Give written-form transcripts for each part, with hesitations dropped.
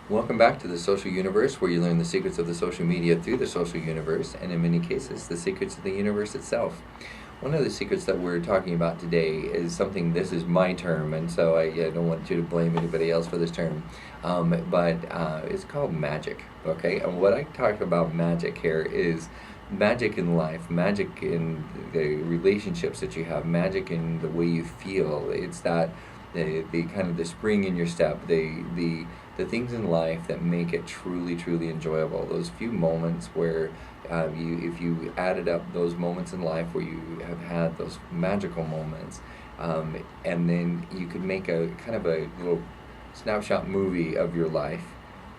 Welcome back to the social universe, where you learn the secrets of the social media through the social universe, and in many cases, the secrets of the universe itself. One of the secrets that we're talking about today is something, this is my term, and so I don't want you to blame anybody else for this term, but it's called magic, okay? And what I talk about magic here is magic in life, magic in the relationships that you have, magic in the way you feel. It's that the kind of the spring in your step, the things in life that make it truly enjoyable. Those few moments where if you added up those moments in life where you have had those magical moments, and then you could make a kind of a little snapshot movie of your life.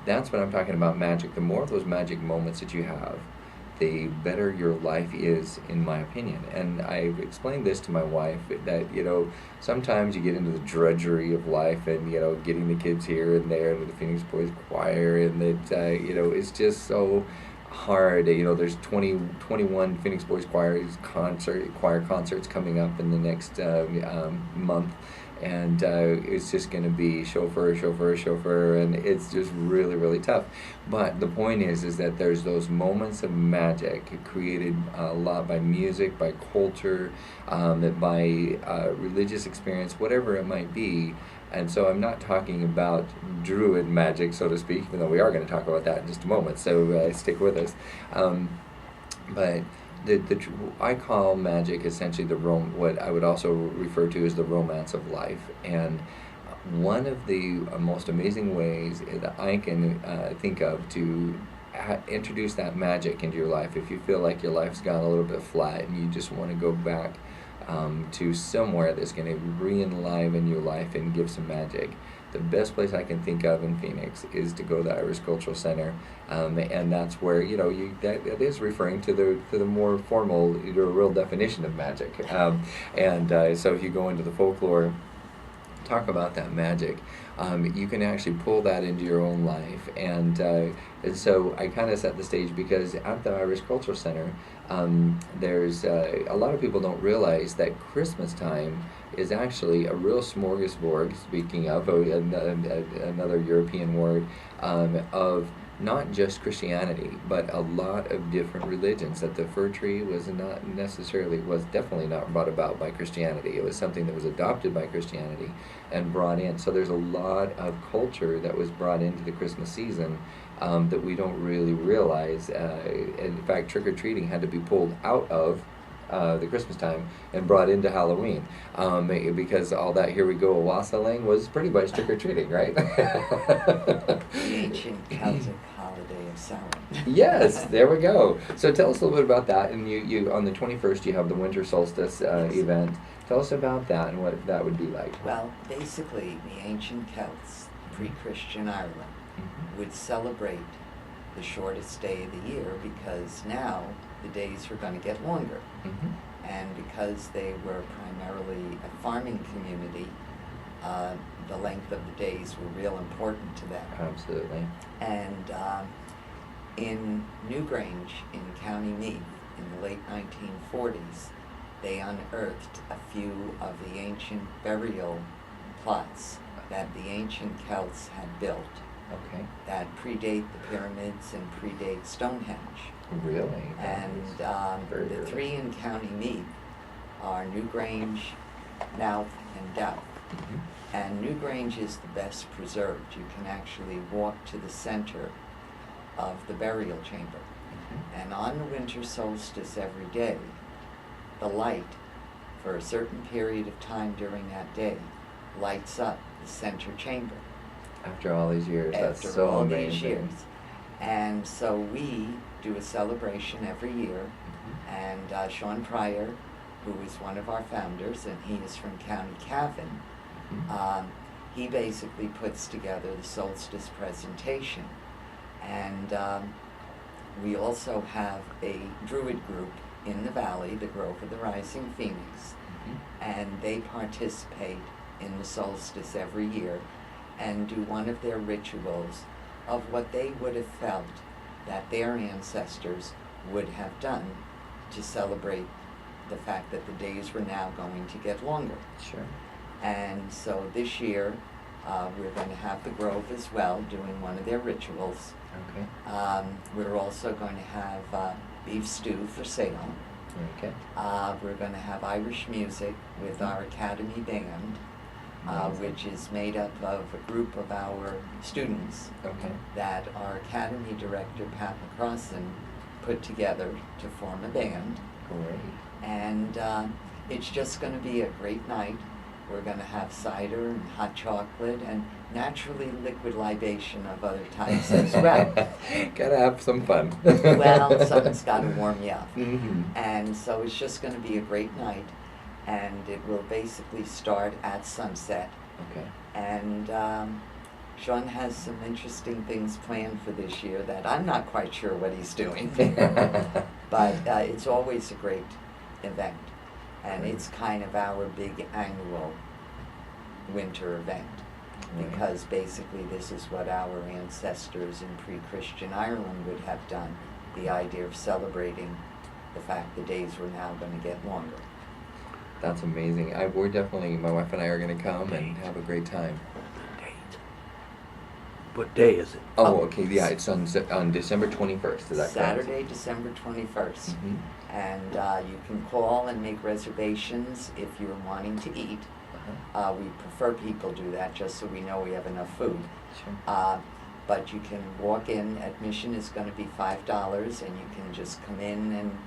That's what I'm talking about magic. The more of those magic moments that you have, the better your life is, in my opinion. And I've explained this to my wife that, sometimes you get into the drudgery of life and, getting the kids here and there to the Phoenix Boys Choir, and that, it's just so hard. There's 21 Phoenix Boys choir concerts coming up in the next month, and it's just going to be chauffeur, and it's just really tough. But the point is that there's those moments of magic created a lot by music, by culture, by religious experience, whatever it might be. And so I'm not talking about druid magic, so to speak, even though we are going to talk about that in just a moment, so stick with us. But I call magic essentially what I would also refer to as the romance of life. And one of the most amazing ways that I can think of to introduce that magic into your life, if you feel like your life's gone a little bit flat and you just want to go back to somewhere that's going to re-enliven your life and give some magic, the best place I can think of in Phoenix is to go to the Irish Cultural Center, and that's where that is referring to the more formal, real definition of magic. So if you go into the folklore, talk about that magic, you can actually pull that into your own life. And so I kind of set the stage because at the Irish Cultural Center, there's a lot of people don't realize that Christmas time is actually a real smorgasbord, speaking of another European word, of not just Christianity, but a lot of different religions. That the fir tree was definitely not brought about by Christianity. It was something that was adopted by Christianity and brought in. So there's a lot of culture that was brought into the Christmas season that we don't really realize. In fact, trick-or-treating had to be pulled out of the Christmas time and brought into Halloween, because all that "here we go wassailing" was pretty much trick-or-treating, right? The ancient Celtic holiday of Samhain. Yes, there we go. So tell us a little bit about that. And you on the 21st, you have the winter solstice event. Tell us about that and what that would be like. Well, basically, the ancient Celts, pre-Christian Ireland, would celebrate the shortest day of the year because now the days were going to get longer. And because they were primarily a farming community, the length of the days were real important to them. Absolutely. And in Newgrange, in County Meath, in the late 1940s, they unearthed a few of the ancient burial plots that the ancient Celts had built. Okay. That predate the pyramids and predate Stonehenge. Really? And the three in County Meath are Newgrange, Knowth, and Douth. And Newgrange is the best preserved. You can actually walk to the center of the burial chamber. And on the winter solstice every day, the light, for a certain period of time during that day, lights up the center chamber. After all these years, that's After so all amazing. these years. And so we do a celebration every year, and Sean Pryor, who is one of our founders, and he is from County Cavan, he basically puts together the solstice presentation. And we also have a Druid group in the valley, the Grove of the Rising Phoenix, and they participate in the solstice every year and do one of their rituals of what they would have felt that their ancestors would have done to celebrate the fact that the days were now going to get longer. Sure. And so this year, We're going to have the Grove as well, doing one of their rituals. Okay. We're also going to have beef stew for sale. Okay. We're going to have Irish music with our Academy Band, which is made up of a group of our students Okay. that our Academy Director, Pat McCrossan, put together to form a band. Great. And it's just going to be a great night. We're going to have cider and hot chocolate and naturally liquid libation of other types as well. Gotta have some fun. Well, something's got to warm you up. Mm-hmm. And so it's just going to be a great night. And it will basically start at sunset. Okay. And Sean has some interesting things planned for this year that I'm not quite sure what he's doing. But it's always a great event. And it's kind of our big annual winter event. Right. Because basically this is what our ancestors in pre-Christian Ireland would have done. The idea of celebrating the fact the days were now going to get longer. That's amazing. We're definitely, my wife and I are going to come and have a great time. What day is it? Oh, okay. Yeah, it's on December 21st. Is that correct? Saturday, December 21st. Mm-hmm. And you can call and make reservations if you're wanting to eat. Uh-huh. We prefer people do that just so we know we have enough food. Sure. But you can walk in. Admission is going to be $5, and you can just come in and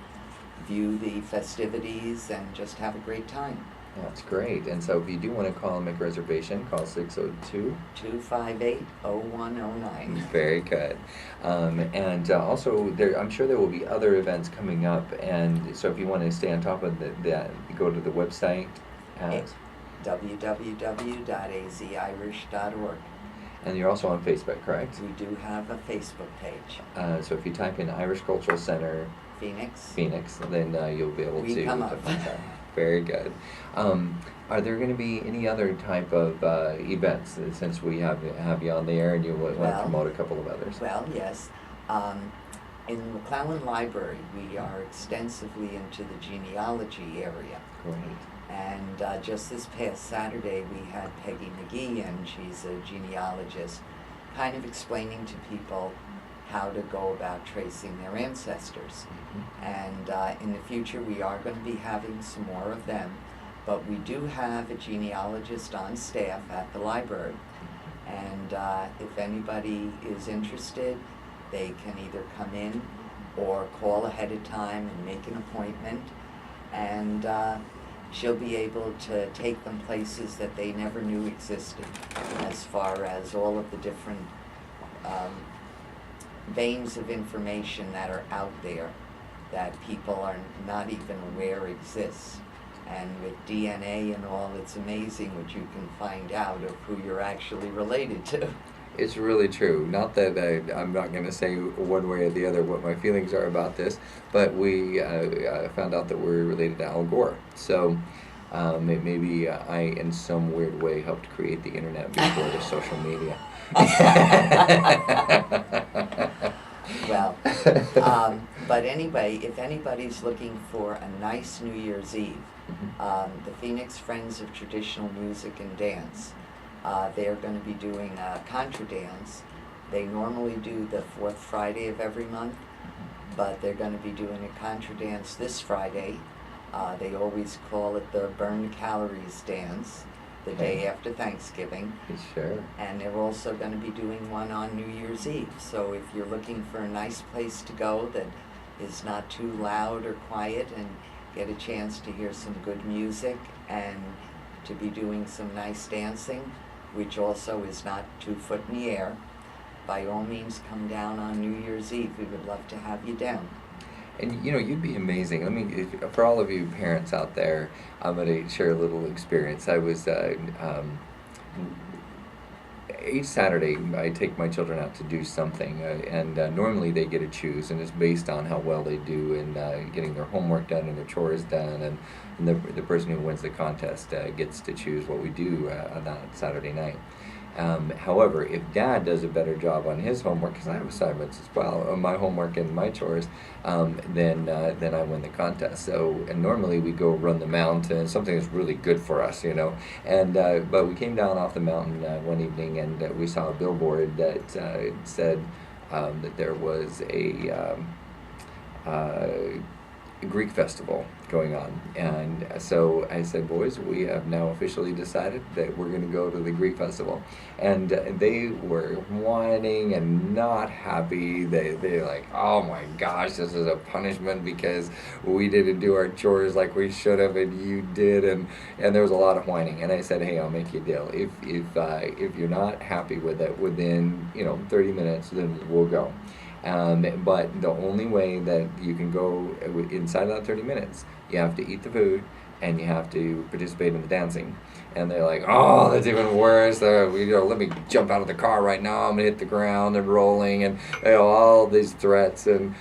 view the festivities and just have a great time. That's great. And so if you do want to call and make a reservation, call 602. 258-0109. Very good. And also, I'm sure there will be other events coming up. And so if you want to stay on top of that, go to the website at www.azirish.org. And you're also on Facebook, correct? We do have a Facebook page. So if you type in Irish Cultural Center Phoenix. then you'll be able We to come up. find that. Very good. Are there going to be any other type of events since we have you on the air and you want to promote a couple of others? Well, yes. In McClellan Library, we are extensively into the genealogy area. Great. And just this past Saturday, we had Peggy McGee, and she's a genealogist, kind of explaining to people how to go about tracing their ancestors. Mm-hmm. And in the future, we are going to be having some more of them. But we do have a genealogist on staff at the library. And if anybody is interested, they can either come in or call ahead of time and make an appointment. And she'll be able to take them places that they never knew existed, as far as all of the different veins of information that are out there that people are not even aware exists. And with DNA and all, it's amazing what you can find out of who you're actually related to. It's really true. Not that I'm not going to say one way or the other what my feelings are about this, but we found out that we're related to Al Gore. So maybe I, in some weird way, helped create the internet before the social media. Well, but anyway, if anybody's looking for a nice New Year's Eve, the Phoenix Friends of Traditional Music and Dance, they're going to be doing a contra dance. They normally do the fourth Friday of every month, but they're going to be doing a contra dance this Friday. They always call it the Burn Calories Dance, the day after Thanksgiving. Sure. And they're also going to be doing one on New Year's Eve. So if you're looking for a nice place to go that is not too loud or quiet and get a chance to hear some good music and to be doing some nice dancing, which also is not 2 foot in the air, by all means come down on New Year's Eve. We would love to have you down. And you'd be amazing. For all of you parents out there, I'm going to share a little experience. I was each Saturday I take my children out to do something, and normally they get to choose, and it's based on how well they do in getting their homework done and their chores done, and the person who wins the contest gets to choose what we do on that Saturday night. However, if Dad does a better job on his homework, because I have assignments as well, on my homework and my chores, then I win the contest. So, and normally we go run the mountain, something that's really good for us, you know. And but we came down off the mountain one evening, and we saw a billboard that said that there was a Greek festival going on, and so I said, boys, we have now officially decided that we're going to go to the Greek festival. And they were whining and not happy. They're like, oh my gosh, this is a punishment because we didn't do our chores like we should have, and you did. And there was a lot of whining. And I said, hey, I'll make you a deal. If you're not happy with it within 30 minutes, then we'll go. But the only way that you can go inside of that 30 minutes, you have to eat the food and you have to participate in the dancing. And they're like, oh, that's even worse. Let me jump out of the car right now. I'm gonna hit the ground and rolling, and all these threats, and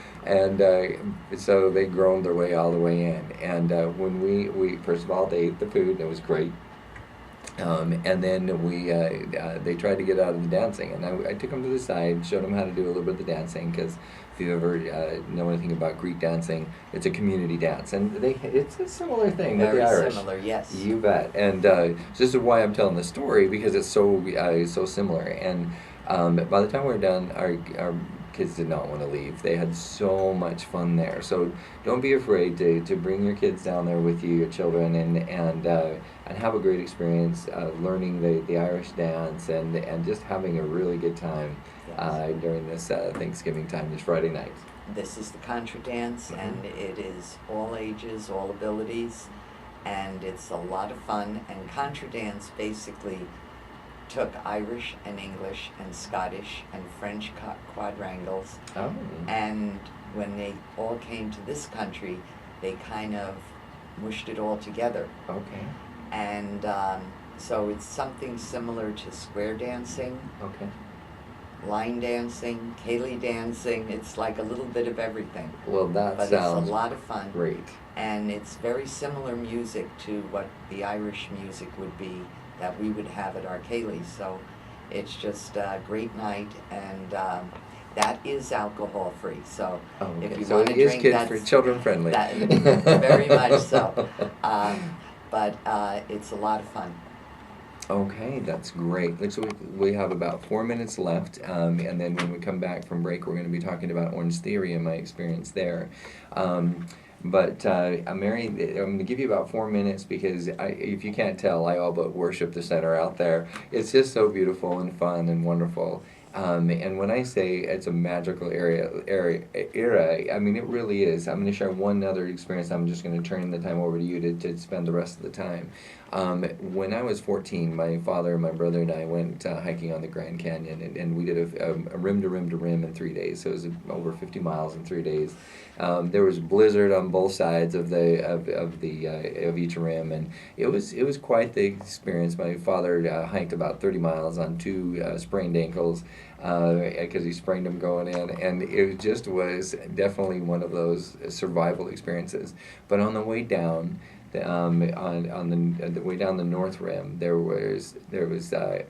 so they groaned their way all the way in. And when we first of all, they ate the food, and it was great. And then they tried to get out of the dancing, and I took them to the side, showed them how to do a little bit of the dancing, because if you ever know anything about Greek dancing, it's a community dance, and it's a similar thing with the Irish. Very similar, yes. You bet. And so this is why I'm telling the story, because it's so similar. And by the time we were done, our kids did not want to leave. They had so much fun there. So don't be afraid to bring your kids down there with you, your children, and have a great experience learning the Irish dance and just having a really good time during this Thanksgiving time, this Friday night. This is the contra dance, and it is all ages, all abilities, and it's a lot of fun. And contra dance basically took Irish and English and Scottish and French quadrangles, and when they all came to this country, they kind of mushed it all together. Okay. And so it's something similar to square dancing, line dancing, Ceilidh dancing. It's like a little bit of everything. Well, that but sounds it's a lot of fun. Great. And it's very similar music to what the Irish music would be that we would have at our Ceilidh. So it's just a great night, and that is alcohol free. So if you want to drink, that's for children friendly. Very much so. But it's a lot of fun. Okay, that's great. So we have about 4 minutes left, and then when we come back from break, we're going to be talking about Orange Theory and my experience there. But Mary, I'm going to give you about 4 minutes because if you can't tell, I all but worship the center out there. It's just so beautiful and fun and wonderful. And when I say it's a magical era, I mean, it really is. I'm going to share one other experience. I'm just going to turn the time over to you to spend the rest of the time. When I was 14, my father, my brother, and I went hiking on the Grand Canyon, and we did a rim to rim to rim in 3 days. So it was over 50 miles in 3 days. There was blizzard on both sides of each rim, and it was quite the experience. My father hiked about 30 miles on two sprained ankles because he sprained them going in, and it just was definitely one of those survival experiences. But on the way down, on the way down the North Rim, there was a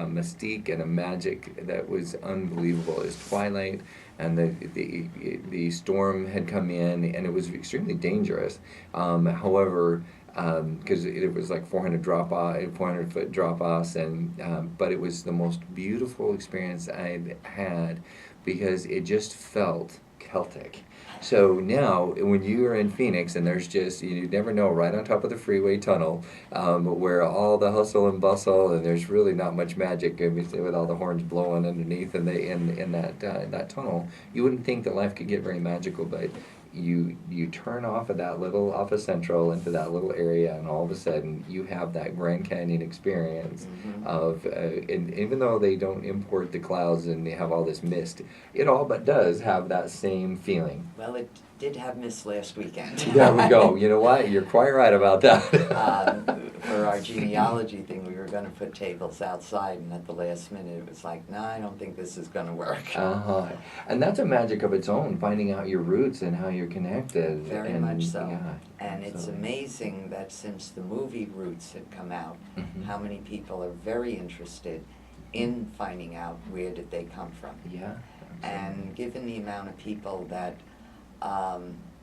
mystique and a magic that was unbelievable. It was twilight, and the storm had come in, and it was extremely dangerous. However, because it was like 400-foot drop-offs, and but it was the most beautiful experience I'd had because it just felt Celtic. So now, when you are in Phoenix, and there's just, you never know, right on top of the freeway tunnel, where all the hustle and bustle, and there's really not much magic with all the horns blowing underneath in that tunnel, you wouldn't think that life could get very magical, but you turn off of Central into that little area, and all of a sudden you have that Grand Canyon experience of, and even though they don't import the clouds and they have all this mist, it all but does have that same feeling. Well, it did have mist last weekend. There we go. You know what? You're quite right about that. For our genealogy thing, we were going to put tables outside, and at the last minute it was like, no, I don't think this is going to work. And that's a magic of its own, finding out your roots and how you're connected. Very much so. Yeah, and it's amazing that since the movie Roots had come out, how many people are very interested in finding out where did they come from. Yeah. And given the amount of people that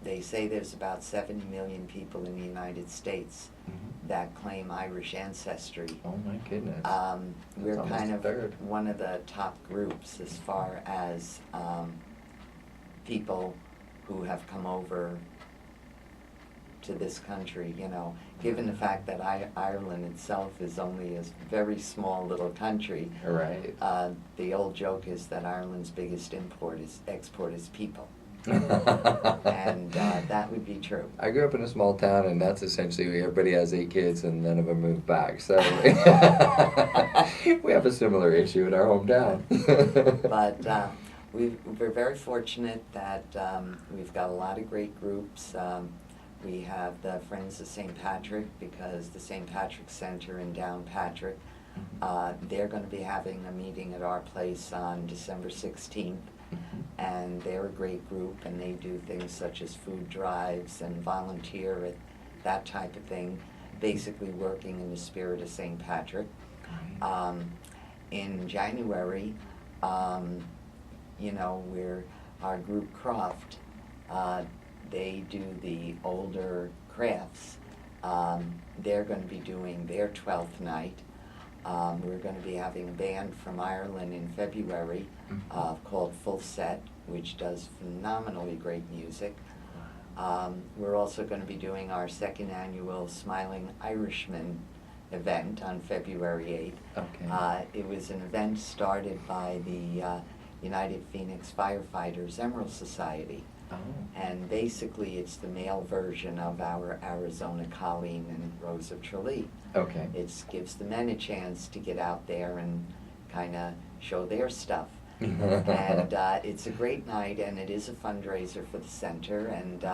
they say there's about 70 million people in the United States that claim Irish ancestry. Oh my goodness. We're almost kind a of third. one of the top groups as far as people who have come over to this country, you know, given the fact that Ireland itself is only a very small little country. Right. The old joke is that Ireland's biggest export is people. And that would be true. I grew up in a small town, and that's essentially everybody has 8 kids, and none of them moved back. So we have a similar issue in our hometown. But we're very fortunate that we've got a lot of great groups. We have the Friends of St. Patrick, because the St. Patrick Center in Downpatrick, they're going to be having a meeting at our place on December 16th. And they're a great group, and they do things such as food drives and volunteer at that type of thing, basically working in the spirit of St. Patrick. In January, you know, our group Croft, they do the older crafts. They're going to be doing their 12th night. We're going to be having a band from Ireland in February called Full Set, which does phenomenally great music. We're also going to be doing our 2nd annual Smiling Irishman event on February 8th. Okay. It was an event started by the United Phoenix Firefighters Emerald Society. Oh. And basically it's the male version of our Arizona Colleen and Rose of Tralee. Okay. It gives the men a chance to get out there and kind of show their stuff. And it's a great night, and it is a fundraiser for the center, and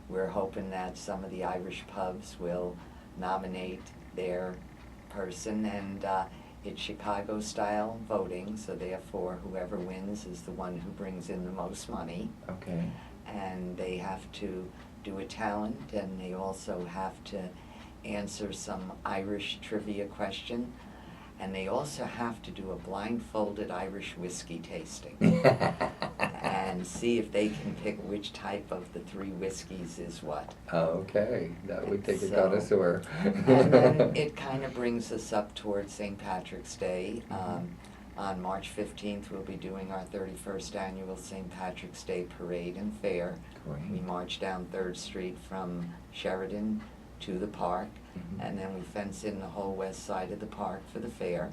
we're hoping that some of the Irish pubs will nominate their person, and it's Chicago-style voting, so therefore whoever wins is the one who brings in the most money. Okay. And they have to do a talent, and they also have to answer some Irish trivia question, and they also have to do a blindfolded Irish whiskey tasting and see if they can pick which type of the 3 whiskeys is what. Okay, that would take a So- connoisseur. And then it kind of brings us up towards St. Patrick's Day. On March 15th, we'll be doing our 31st annual St. Patrick's Day Parade and Fair. Great. We march down 3rd Street from Sheridan to the park, and then we fence in the whole west side of the park for the fair.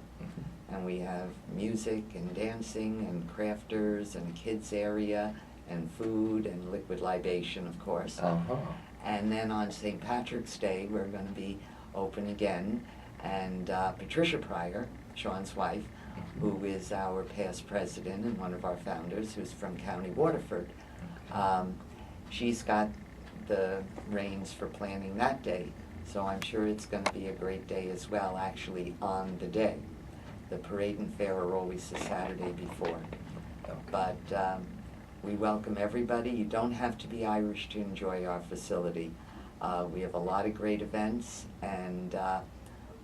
And we have music and dancing and crafters and kids area and food and liquid libation, of course. And then on St. Patrick's Day, we're going to be open again. And Patricia Pryor, Sean's wife, who is our past president and one of our founders, who's from County Waterford, she's got the reins for planning that day. So I'm sure it's going to be a great day as well, actually, on the day. The parade and fair are always the Saturday before. But we welcome everybody. You don't have to be Irish to enjoy our facility. We have a lot of great events, and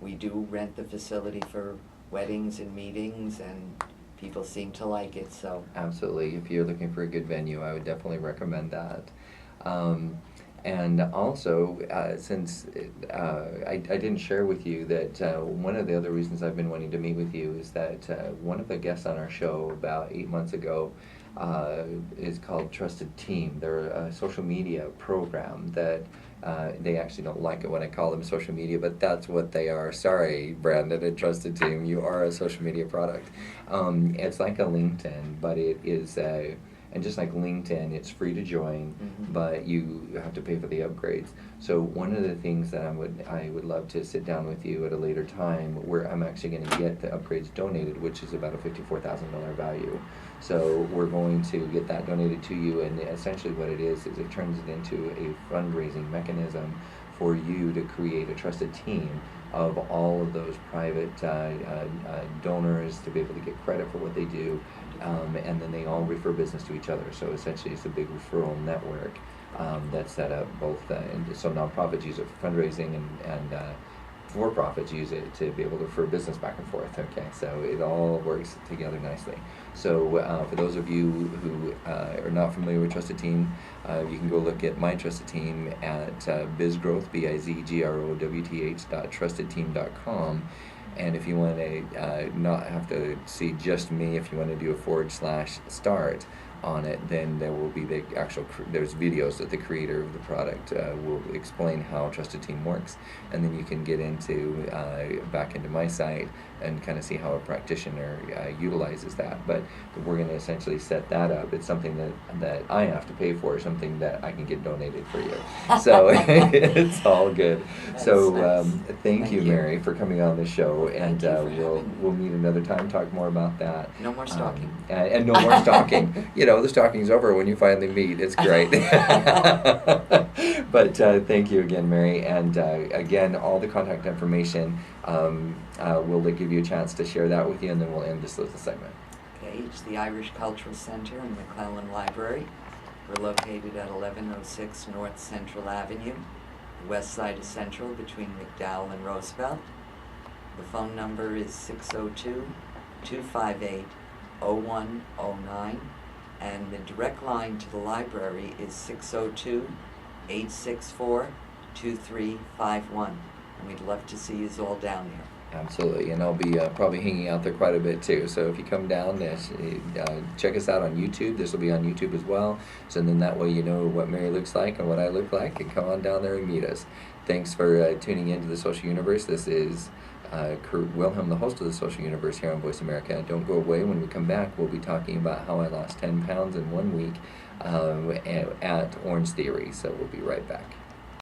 we do rent the facility for weddings and meetings, and people seem to like it. So Absolutely. If you're looking for a good venue, I would definitely recommend that. And also, since I didn't share with you that one of the other reasons I've been wanting to meet with you is that one of the guests on our show about 8 months ago is called Trusted Team. They're a social media program that they actually don't like it when I call them social media, but that's what they are. Sorry, Brandon at Trusted Team, you are a social media product. It's like a LinkedIn, but it is and just like LinkedIn, it's free to join, but you have to pay for the upgrades. So one of the things that I would love to sit down with you at a later time, where I'm actually going to get the upgrades donated, which is about a $54,000 value. So we're going to get that donated to you, and essentially what it is it turns it into a fundraising mechanism for you to create a trusted team of all of those private donors to be able to get credit for what they do, and then they all refer business to each other. So essentially it's a big referral network that's set up both, and so nonprofits use it for fundraising and for-profits use it to be able to refer business back and forth. Okay, so it all works together nicely. So for those of you who are not familiar with Trusted Team, you can go look at my Trusted Team at bizgrowth, bizgrowth.trustedteam.com. And if you want to not have to see just me, if you want to do a /start on it, then there will be the actual, there's videos that the creator of the product will explain how Trusted Team works, and then you can get into back into my site and kind of see how a practitioner utilizes that. But we're going to essentially set that up. It's something that I have to pay for, something that I can get donated for you. So it's all good. That's so nice. thank you, Mary, for coming on the show, and Thank you for having me. we'll meet another time, talk more about that. No more stalking. And no more stalking. You know, the stalking's over when you finally meet. It's great. But thank you again, Mary. And again, all the contact information, we'll give you a chance to share that with you, and then we'll end this little segment. Okay, it's the Irish Cultural Center in McClellan Library. We're located at 1106 North Central Avenue. The west side is Central, between McDowell and Roosevelt. The phone number is 602-258-0109, and the direct line to the library is 602-864-2351. And we'd love to see you all down there. Absolutely, and I'll be probably hanging out there quite a bit too. So if you come down, check us out on YouTube. This will be on YouTube as well. So then that way you know what Mary looks like and what I look like, and come on down there and meet us. Thanks for tuning into the Social Universe. This is Kurt Wilhelm, the host of the Social Universe here on Voice America. Don't go away. When we come back, we'll be talking about how I lost 10 pounds in 1 week at Orange Theory. So we'll be right back.